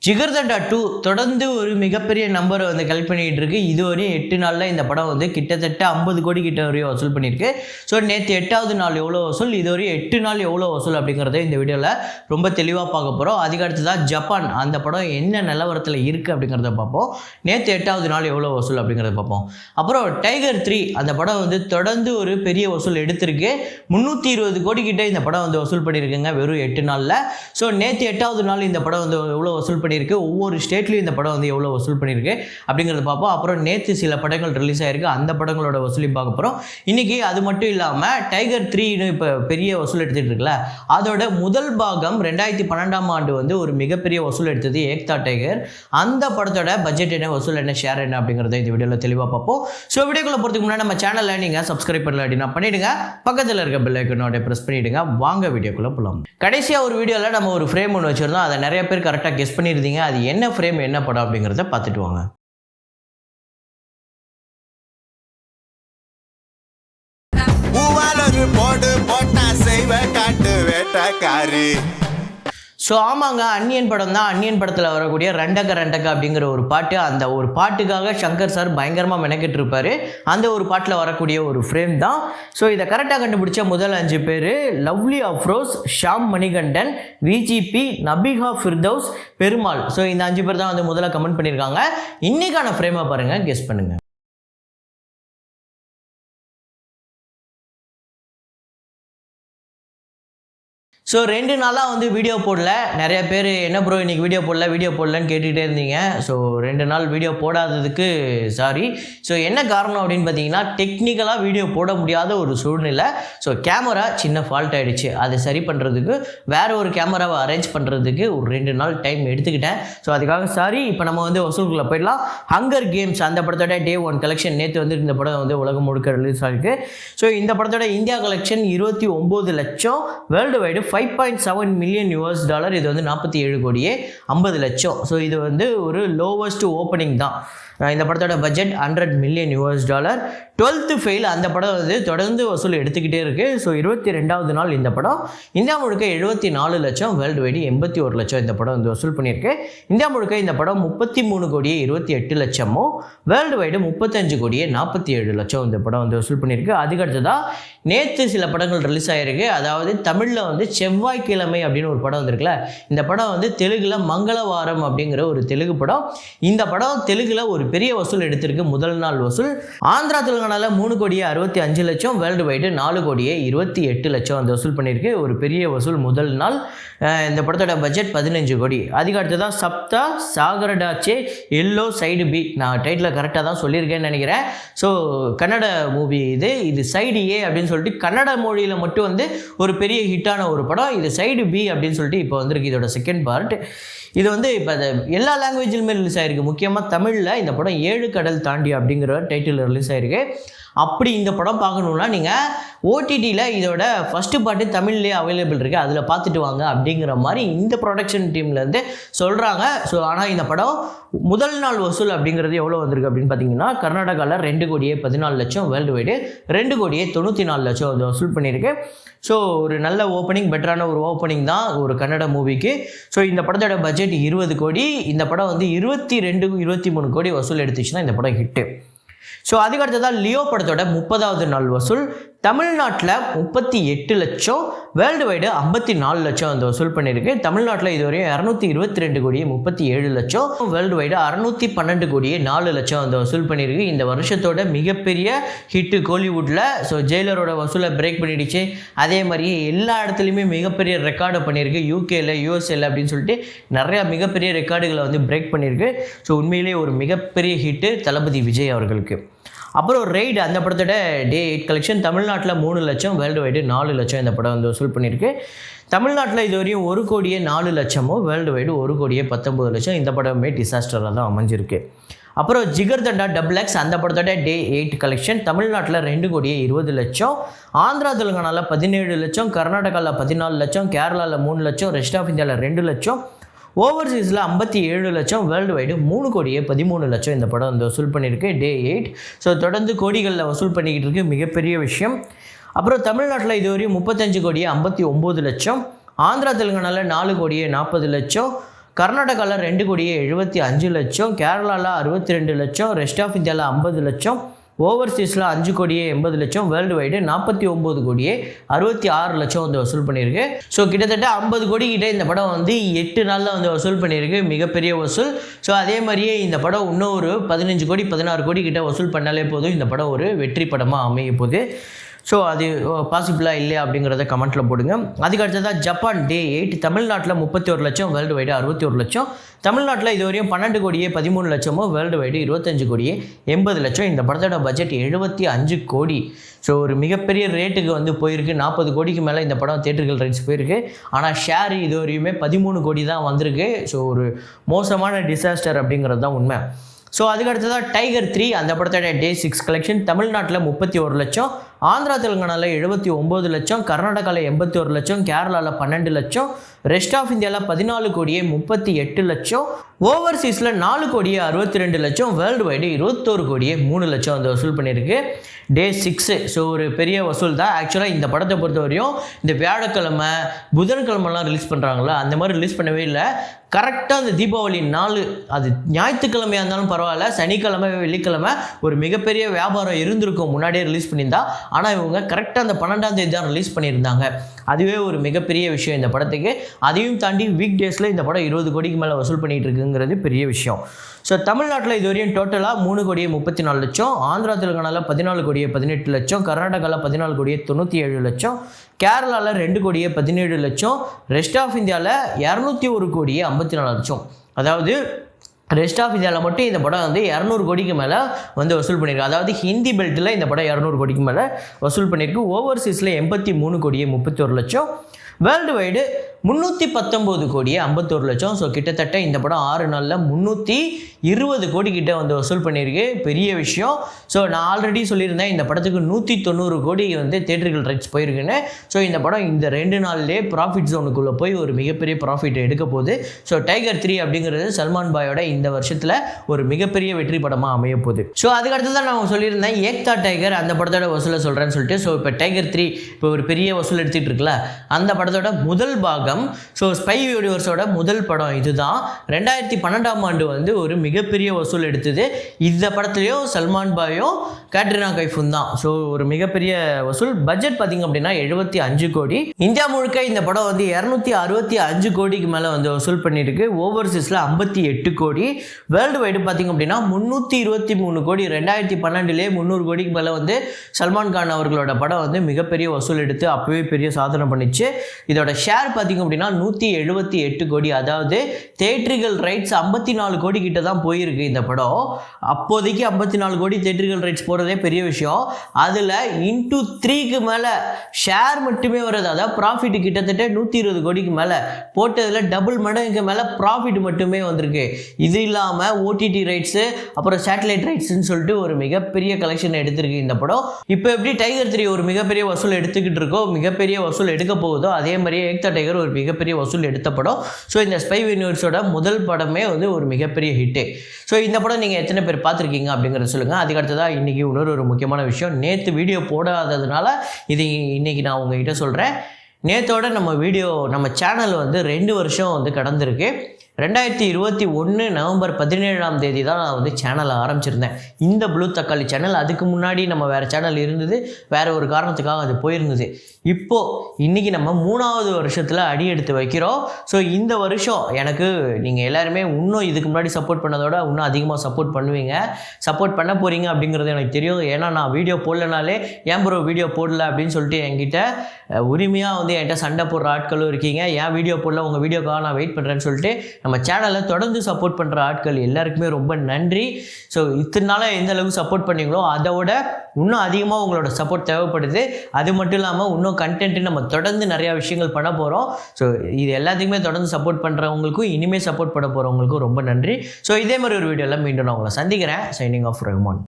ஜிகர்தண்டா 2 தொடர்ந்து ஒரு மிகப்பெரிய நம்பரை வந்து கலெக்ட் பண்ணிகிட்டு இருக்கு. இதுவரையும் 8 நாளில் இந்த படம் வந்து கிட்டத்தட்ட 50 கோடி கிட்ட வரையும் வசூல் பண்ணியிருக்கு. ஸோ நேற்று 8வது நாள் எவ்வளோ வசூல், இதுவரையும் 8 நாள் எவ்வளோ வசூல் அப்படிங்கிறத இந்த வீடியோவில் ரொம்ப தெளிவாக பார்க்க போகிறோம். அதுக்கு அடுத்ததாக ஜப்பான் அந்த படம் என்ன நிலவரத்தில் இருக்குது அப்படிங்கிறத பார்ப்போம். நேற்று 8வது நாள் எவ்வளோ வசூல் அப்படிங்கிறத பார்ப்போம். அப்புறம் டைகர் 3 அந்த படம் வந்து தொடர்ந்து ஒரு பெரிய வசூல் எடுத்திருக்கு. 320 கோடி கிட்ட இந்த படம் வந்து வசூல் பண்ணியிருக்குங்க வெறும் 8 நாளில். ஸோ நேற்று 8வது நாள் இந்த படம் வந்து எவ்வளோ வசூல் பண்ணியிருக்கு, ஒவ்வொரு ஸ்டேட்லையும் இந்த படம் வந்து எவ்வளோ வசூல் பண்ணியிருக்கு அப்படிங்கிறத பார்ப்போம். அப்புறம் நேற்று சில படங்கள் ரிலீஸ் ஆகிருக்கு, அந்த படங்களோட வசூலையும் பார்க்க போகிறோம். இன்றைக்கி அது மட்டும் இல்லாமல் டைகர் 3 இப்போ பெரிய வசூல் எடுத்துகிட்டு இருக்குல்ல, அதோட முதல் பாகம் 2012ஆம் ஆண்டு வந்து ஒரு மிகப்பெரிய வசூல் எடுத்தது ஏக்தா டைகர். அந்த படத்தோட பட்ஜெட் என்ன, வசூல் என்ன, ஷேர் என்ன அப்படிங்கிறத இந்த வீடியோவில் தெளிவாக பார்ப்போம். ஸோ வீடியோக்குள்ளே போகிறதுக்கு முன்னாடி நம்ம சேனலில் நீங்கள் சப்ஸ்கிரைப் பண்ணல அப்படின்னா பண்ணிவிடுங்க, பக்கத்தில் இருக்க பெல் ஐக்கனோட ப்ரெஸ் பண்ணிவிடுங்க. வாங்க வீடியோக்குள்ளே போகலாம். கடைசியாக ஒரு வீடியோவில் நம்ம ஒரு ஃப்ரேம் ஒன்று வச்சுருந்தோம், அதை நிறைய பேர் கரெக்டாக கெஸ் பண்ணியிருந்தீங்க. அது என்ன ஃப்ரேம், என்ன படம் அப்படிங்கிறத பார்த்துட்டு வாங்க. ஸோ ஆமாங்க, அன்னியன் படம் தான். அன்னியன் படத்தில் வரக்கூடிய ரெண்டக்க ரெண்டக்க அப்படிங்கிற ஒரு பாட்டு, அந்த ஒரு பாட்டுக்காக சங்கர் சார் பயங்கரமாக மெனக்கிட்டு இருப்பார். அந்த ஒரு பாட்டில் வரக்கூடிய ஒரு ஃப்ரேம் தான். ஸோ இதை கரெக்டாக கண்டுபிடிச்ச முதல் 5 பேர் Lovely Afroz, Sham Manikandan, VGP, Nabiha Firdous, Perumal. So இந்த 5 பேர் தான் வந்து முதல்ல கமெண்ட் பண்ணியிருக்காங்க. இன்றைக்கான ஃப்ரேமை பாருங்கள், கெஸ் பண்ணுங்கள். ஸோ 2 நாளாக வந்து வீடியோ போடல. நிறைய பேர் என்ன ப்ரோ இன்றைக்கி வீடியோ போடலன்னு கேட்டுக்கிட்டே இருந்தீங்க. ஸோ 2 நாள் வீடியோ போடாததுக்கு சாரி. ஸோ என்ன காரணம் அப்படின்னு பார்த்தீங்கன்னா, டெக்னிக்கலாக வீடியோ போட முடியாத ஒரு சூழ்நிலை. ஸோ கேமரா சின்ன ஃபால்ட் ஆகிடுச்சு, அதை சரி பண்ணுறதுக்கு வேறு ஒரு கேமராவை அரேஞ்ச் பண்ணுறதுக்கு ஒரு 2 நாள் டைம் எடுத்துக்கிட்டேன். ஸோ அதுக்காக சாரி. இப்போ நம்ம வந்து வசூலுக்குள்ளே போயிடலாம். ஹங்கர் கேம்ஸ் அந்த படத்தோட Day 1 கலெக்ஷன் நேற்று வந்து இந்த படம் வந்து உலகம் முழுக்க ரிலீஸ் ஆகிருக்கு. ஸோ இந்த படத்தோட இந்தியா கலெக்ஷன் 29 லட்சம், வேர்ல்டு வைடு $5.7 மில்லியன். இது வந்து 47 கோடியே 50 லட்சம். ஸோ இது வந்து ஒரு லோவஸ்ட் ஓப்பனிங் தான். இந்த படத்தோட பட்ஜெட் $100 மில்லியன். 12th ஃபெயில் அந்த படம் வந்து தொடர்ந்து வசூல் எடுத்துக்கிட்டே இருக்குது. ஸோ 22வது நாள் இந்த படம் இந்தியா முழுக்க 74 லட்சம், வேர்ல்டு வைடு 81 லட்சம் இந்த படம் வந்து வசூல் பண்ணியிருக்கு. இந்தியா முழுக்க இந்த படம் 33 கோடியே 28 லட்சமும், வேர்ல்டு வைடு 35 கோடியே 47 லட்சம் இந்த படம் வந்து வசூல் பண்ணியிருக்கு. அதுக்கடுத்ததாக நேற்று சில படங்கள் ரிலீஸ் ஆகிருக்கு. அதாவது தமிழில் வந்து செவ்வாய்க்கிழமை அப்படின்னு ஒரு படம் வந்திருக்குல்ல, இந்த படம் வந்து தெலுங்கில் மங்களவாரம் அப்படிங்கிற ஒரு தெலுங்கு படம். இந்த படம் தெலுங்கில் ஒரு பெரிய வசூல் எடுத்திருக்கு. முதல் நாள் வசூல் ஆந்திரா தெலுங்கானால 3 கோடியே 65 லட்சம், வேர்ல்டு வைடு 4 கோடியே 28 லட்சம் அந்த வசூல் பண்ணியிருக்கு. ஒரு பெரிய வசூல் முதல் நாள். இந்த படத்தோட பட்ஜெட் 15 கோடி. அதுக்கு அடுத்ததான் சப்தா சாகரடாச்சே எல்லோ சைடு பி. நான் டைட்டில் கரெக்டாக தான் சொல்லியிருக்கேன்னு நினைக்கிறேன். ஸோ கன்னட மூவி இது சைடு ஏ அப்படின்னு சொல்லிட்டு கன்னட மொழியில் மட்டும் வந்து ஒரு பெரிய ஹிட்டான ஒரு படம். இது சைடு பி அப்படின்னு சொல்லிட்டு இப்போ வந்திருக்கு இதோட செகண்ட் பார்ட். இது வந்து இப்போ எல்லா லாங்குவேஜிலுமே ரிலீஸ் ஆகிருக்கு. முக்கியமாக தமிழில் இந்த படம் 7 கடல் தாண்டி அப்படிங்கிற டைட்டில் ரிலீஸ் ஆகிருக்கு. அப்படி இந்த படம் பார்க்கணுன்னா நீங்கள் ஓடிடியில் இதோட ஃபஸ்ட்டு பார்ட்டு தமிழ்லேயே அவைலபிள் இருக்குது, அதில் பார்த்துட்டு வாங்க அப்படிங்கிற மாதிரி இந்த ப்ரொடக்ஷன் டீம்லேருந்து சொல்கிறாங்க. ஸோ ஆனால் இந்த படம் முதல் நாள் வசூல் அப்படிங்கிறது எவ்வளோ வந்திருக்கு அப்படின்னு பார்த்தீங்கன்னா, கர்நாடகாவில் 2 கோடியே 14 லட்சம், வேர்ல்டு வைடு 2 கோடியே 94 லட்சம் வந்து வசூல் பண்ணியிருக்கு. ஸோ ஒரு நல்ல ஓப்பனிங், பெட்டரான ஒரு ஓப்பனிங் தான் ஒரு கன்னட மூவிக்கு. ஸோ இந்த படத்தோட பட்ஜெட் 20 கோடி. இந்த படம் வந்து 22-23 கோடி வசூல் எடுத்துச்சுன்னா இந்த படம் ஹிட்டு. ஸோ அதுக்கடுத்ததான் லியோ படத்தோட 30வது நாள் வசூல் தமிழ்நாட்டில் 38 லட்சம், வேர்ல்டு வைடு 54 லட்சம் வந்து வசூல் பண்ணியிருக்கு. தமிழ்நாட்டில் இதுவரையும் 222 கோடியே 37 லட்சம், வேர்ல்டு வைடு 612 கோடியே 4 லட்சம் வந்து வசூல் பண்ணியிருக்கு. இந்த வருஷத்தோட மிகப்பெரிய ஹிட்டு கோலிவுட்டில். ஸோ ஜெயிலரோட வசூலை பிரேக் பண்ணிடுச்சு. அதே மாதிரி எல்லா இடத்துலையுமே மிகப்பெரிய ரெக்கார்டை பண்ணியிருக்கு. யூகேல, யூஎஸ்ஏல அப்படின்னு சொல்லிட்டு நிறையா மிகப்பெரிய ரெக்கார்டுகளை வந்து பிரேக் பண்ணியிருக்கு. ஸோ உண்மையிலேயே ஒரு மிகப்பெரிய ஹிட்டு தளபதி விஜய் அவர்களுக்கு. அப்புறம் ரெய்டு அந்த படத்தோட Day 8 கலெக்ஷன் தமிழ்நாட்டில் 3 லட்சம், வேர்ல்டு வைடு 4 லட்சம் இந்த படம் வந்து வசூல் பண்ணியிருக்கு. தமிழ்நாட்டில் இதுவரையும் 1 கோடியே 4 லட்சமும், வேர்ல்டு வைடு 1 கோடியே 19 லட்சம் இந்த படமே டிசாஸ்டராக தான் அமைஞ்சிருக்கு. அப்புறம் ஜிகர்தண்டா XX அந்த படத்தோட Day 8 கலெக்ஷன் தமிழ்நாட்டில் 2 கோடியே 20 லட்சம், ஆந்திரா தெலுங்கானாவில் 17 லட்சம், கர்நாடகாவில் 14 லட்சம், கேரளாவில் 3 லட்சம், ரெஸ்ட் ஆஃப் இந்தியாவில் 2 லட்சம், ஓவர்சீஸில் 57 லட்சம், வேர்ல்டு வைடு 3 கோடியே 13 லட்சம் இந்த படம் வந்து வசூல் பண்ணியிருக்கு Day 8. ஸோ தொடர்ந்து கோடிகளில் வசூல் பண்ணிக்கிட்டு இருக்கு, மிகப்பெரிய விஷயம். அப்புறம் தமிழ்நாட்டில் இதுவரையும் 35 கோடியே 59 லட்சம், ஆந்திரா தெலுங்கானாவில் 4 கோடியே 40 லட்சம், கர்நாடகாவில் 2,75,00,000, கேரளாவில் 62,00,000, ரெஸ்ட் ஆஃப் இந்தியாவில் 50,00,000, ஓவர்சீஸில் 5,80,00,000, வேர்ல்டு வைடு 49,66,00,000 வந்து வசூல் பண்ணியிருக்கு. ஸோ கிட்டத்தட்ட 50 கோடி கிட்டே இந்த படம் வந்து 8 நாளில் வந்து வசூல் பண்ணியிருக்கு, மிகப்பெரிய வசூல். ஸோ அதே மாதிரியே இந்த படம் இன்னும் ஒரு 15 கோடி 16 கோடி கிட்டே வசூல் பண்ணாலே போதும், இந்த படம் ஒரு வெற்றி படமாக அமைய போகுது. ஸோ அது பாசிபிளாக இல்லையா அப்படிங்கிறத கமெண்ட்டில் போடுங்க. அதுக்கு அடுத்ததாக ஜப்பான் Day 8 தமிழ்நாட்டில் 31 லட்சம், வேர்ல்டு வைடு 61 லட்சம். தமிழ்நாட்டில் இதுவரையும் 12 கோடியே 13 லட்சமும், வேர்ல்டு வைடு 25 கோடியே 80 லட்சம். இந்த படத்தோட பட்ஜெட் 75 கோடி. ஸோ ஒரு மிகப்பெரிய ரேட்டுக்கு வந்து போயிருக்கு. 40 கோடிக்கு மேலே இந்த படம் தியேட்டர்கள் ரைட்ஸ் போயிருக்கு. ஆனால் ஷேர் இதுவரையுமே 13 கோடி தான் வந்திருக்கு. ஸோ ஒரு மோசமான டிசாஸ்டர் அப்படிங்கிறது தான் உண்மை. ஸோ அதுக்கு அடுத்ததாக டைகர் 3 அந்த படத்தோட Day 6 கலெக்ஷன் தமிழ்நாட்டில் 31 லட்சம், ஆந்திரா தெலுங்கானாவில் 79 லட்சம், கர்நாடகாவில் 81 லட்சம், கேரளாவில் 12 லட்சம், ரெஸ்ட் ஆஃப் இந்தியாவில் 14 கோடியே 38 லட்சம், ஓவர்சீஸில் 4 கோடியே 62 லட்சம், வேர்ல்டு வைடு 21 கோடியே 3 லட்சம் வந்து வசூல் பண்ணியிருக்கு. Day 6 ஸோ ஒரு பெரிய வசூல் தான். ஆக்சுவலாக இந்த படத்தை பொறுத்த வரையும் இந்த வியாழக்கிழமை புதன்கிழமெல்லாம் ரிலீஸ் பண்ணுறாங்களா, அந்த மாதிரி ரிலீஸ் பண்ணவே இல்லை. கரெக்டாக அந்த தீபாவளி நாள், அது ஞாயிற்றுக்கிழமையாக இருந்தாலும் பரவாயில்ல, சனிக்கிழமை வெள்ளிக்கிழமை ஒரு மிகப்பெரிய வியாபாரம் இருந்திருக்கும் முன்னாடியே ரிலீஸ் பண்ணியிருந்தா. ஆனால் இவங்க கரெக்டாக அந்த 12ஆம் தேதி தான் ரிலீஸ் பண்ணியிருந்தாங்க. அதுவே ஒரு மிகப்பெரிய விஷயம் இந்த படத்துக்கு. அதையும் தாண்டி வீக் டேஸில் இந்த படம் 20 கோடிக்கு மேலே வசூல் பண்ணிகிட்டு இருக்குங்கிறது பெரிய விஷயம். ஸோ தமிழ்நாட்டில் இதுவரையும் டோட்டலாக 3 கோடியே 34 லட்சம், ஆந்திரா தெலுங்கானாவில் 14 கோடியே 18 லட்சம், கர்நாடகாவில் 14 கோடியே 97 லட்சம், கேரளாவில் 2 கோடியே 17 லட்சம், ரெஸ்ட் ஆஃப் இந்தியாவில் 201 கோடியே 54 லட்சம். அதாவது ரெஸ்ட் ஆஃப் இந்தியாவில் மட்டும் இந்த படம் வந்து 200 கோடிக்கு மேலே வந்து வசூல் பண்ணியிருக்கு. அதாவது ஹிந்தி பெல்ட்டில் இந்த படம் 200 கோடிக்கு மேலே வசூல் பண்ணியிருக்கு. ஓவர்சீஸில் 83 கோடியே 31 லட்சம், வேர்ல்டு வைடு 319 கோடியே 51 லட்சம். ஸோ கிட்டத்தட்ட இந்த படம் 6 நாளில் 320 கோடி கிட்ட வந்து வசூல் பண்ணியிருக்கு, பெரிய விஷயம். ஸோ நான் ஆல்ரெடி சொல்லியிருந்தேன் இந்த படத்துக்கு 190 கோடி வந்து தியேட்டர்கள் ரைட்ஸ் போயிருக்குன்னு. ஸோ இந்த படம் இந்த 2 நாள்லேயே ப்ராஃபிட் ஜோனுக்குள்ளே போய் ஒரு மிகப்பெரிய ப்ராஃபிட் எடுக்க போகுது. ஸோ டைகர் 3 அப்படிங்கிறது சல்மான் பாயோட இந்த வருஷத்தில் ஒரு மிகப்பெரிய வெற்றி படமாக அமைய போகுது. ஸோ அதுக்கடுத்து தான் நான் சொல்லியிருந்தேன் ஏக்தா டைகர் அந்த படத்தோட வசூலை சொல்கிறேன்னு சொல்லிட்டு. ஸோ இப்போ டைகர் 3 இப்போ ஒரு பெரிய வசூல் எடுத்துகிட்டு இருக்குல்ல, அந்த படத்தோட முதல் பாகம். ஸோ ஸ்பை யூனிவர்ஸோட முதல் படம் இதுதான். 2012ஆம் ஆண்டு வந்து ஒரு மிகப்பெரிய வசூல் எடுத்தது. இந்த படத்துலையும் சல்மான் பாயும் கேட்ரினா கைஃபும் தான். ஸோ ஒரு மிகப்பெரிய வசூல். பட்ஜெட் பார்த்திங்க அப்படின்னா 75 கோடி. இந்தியா முழுக்க இந்த படம் வந்து 265 கோடிக்கு மேலே வந்து வசூல் பண்ணியிருக்கு. ஓவர்சீஸில் 58 கோடி. வேர்ல்டு வைடு பார்த்திங்க அப்படின்னா 323 கோடி. 2012லே 300 கோடிக்கு மேலே வந்து சல்மான் கான் அவர்களோட படம் வந்து மிகப்பெரிய வசூல் எடுத்து அப்போவே பெரிய சாதனை பண்ணிச்சு. இதோட ஷேர் பார்த்திங்க அப்படின்னா 178 கோடி. அதாவது தியேட்டர்கள் ரைட்ஸ் 54 கோடி கிட்ட தான் போயிருக்கு இந்த படம். அப்போதைக்கு 54 கோடி தியேட்டர்கள் ரைட்ஸ் போகிறதே பெரிய விஷயம். அதில் இன்டூ 3க்கு மேலே ஷேர் மட்டுமே வருது. அதாவது ப்ராஃபிட் கிட்டத்தட்ட 120 கோடிக்கு மேலே போட்டதில் டபுள் மடங்குக்கு மேலே ப்ராஃபிட் மட்டுமே வந்திருக்கு. இது இல்லாமல் ஓடிடி ரைட்ஸு அப்புறம் சேட்டலைட் ரைட்ஸ்ன்னு சொல்லிட்டு ஒரு மிகப்பெரிய கலெக்ஷன் எடுத்திருக்கு இந்த படம். இப்போ எப்படி டைகர் 3 ஒரு மிகப்பெரிய வசூல் எடுத்துக்கிட்டு இருக்கோ, மிகப்பெரிய வசூல் எடுக்க போகுதோ, அதே மாதிரியே ஏக்தா டைகர் ஒரு மிகப்பெரிய வசூல் எடுத்த படம். ஸோ இந்த ஸ்பை யூனிவர்ஸோட முதல் படமே வந்து ஒரு மிகப்பெரிய ஹிட்டு. ஸோ இந்த படம் நீங்கள் எத்தனை பேர் பார்த்துருக்கீங்க அப்படிங்கிறத சொல்லுங்கள். அதுக்கு அடுத்ததாக இன்றைக்கி இன்னொரு முக்கியமான விஷயம், நேற்று வீடியோ போடாததுனால இது இன்றைக்கி நான் உங்ககிட்ட சொல்கிறேன். நேற்றோட நம்ம சேனல் வந்து 2 வருஷம் வந்து கடந்திருக்கு. 2021 நவம்பர் 17ஆம் தேதி தான் நான் வந்து சேனலை ஆரம்பிச்சிருந்தேன், இந்த ப்ளூ தக்காளி சேனல். அதுக்கு முன்னாடி நம்ம வேறு சேனல் இருந்தது, வேறு ஒரு காரணத்துக்காக அது போயிருந்தது. இப்போது இன்றைக்கி நம்ம 3வது வருஷத்தில் அடி எடுத்து வைக்கிறோம். ஸோ இந்த வருஷம் எனக்கு நீங்கள் எல்லாருமே இன்னும் இதுக்கு முன்னாடி சப்போர்ட் பண்ணதோட இன்னும் அதிகமாக சப்போர்ட் பண்ணுவீங்க, சப்போர்ட் பண்ண போகிறீங்க அப்படிங்கிறது எனக்கு தெரியும். ஏன்னா நான் வீடியோ போடலனாலே ஏன் ப்ரோ வீடியோ போடல அப்படின்னு சொல்லிட்டு என்கிட்ட உரிமையாக வந்து என்கிட்ட சண்டை போடுற ஆட்களும் இருக்கீங்க. ஏன் வீடியோ போடல, உங்கள் வீடியோக்காக நான் வெயிட் பண்ணுறேன்னு சொல்லிட்டு நம்ம சேனலை தொடர்ந்து சப்போர்ட் பண்ணுற ஆட்கள் எல்லாருக்குமே ரொம்ப நன்றி. ஸோ இத்தனை நாளாக எந்த அளவுக்கு சப்போர்ட் பண்ணீங்களோ அதோட இன்னும் அதிகமாக உங்களோட சப்போர்ட் தேவைப்படுது. அது மட்டும் இல்லாமல் இன்னும் கண்டென்ட்டு நம்ம தொடர்ந்து நிறையா விஷயங்கள் பண்ண போகிறோம். ஸோ இது எல்லாத்துக்குமே தொடர்ந்து சப்போர்ட் பண்ணுறவங்களுக்கும் இனிமேல் சப்போர்ட் பண்ண போகிறவங்களுக்கும் ரொம்ப நன்றி. ஸோ இதே மாதிரி ஒரு வீடியோவில் மீண்டும் நான் உங்களை சந்திக்கிறேன். Signing off Rahman.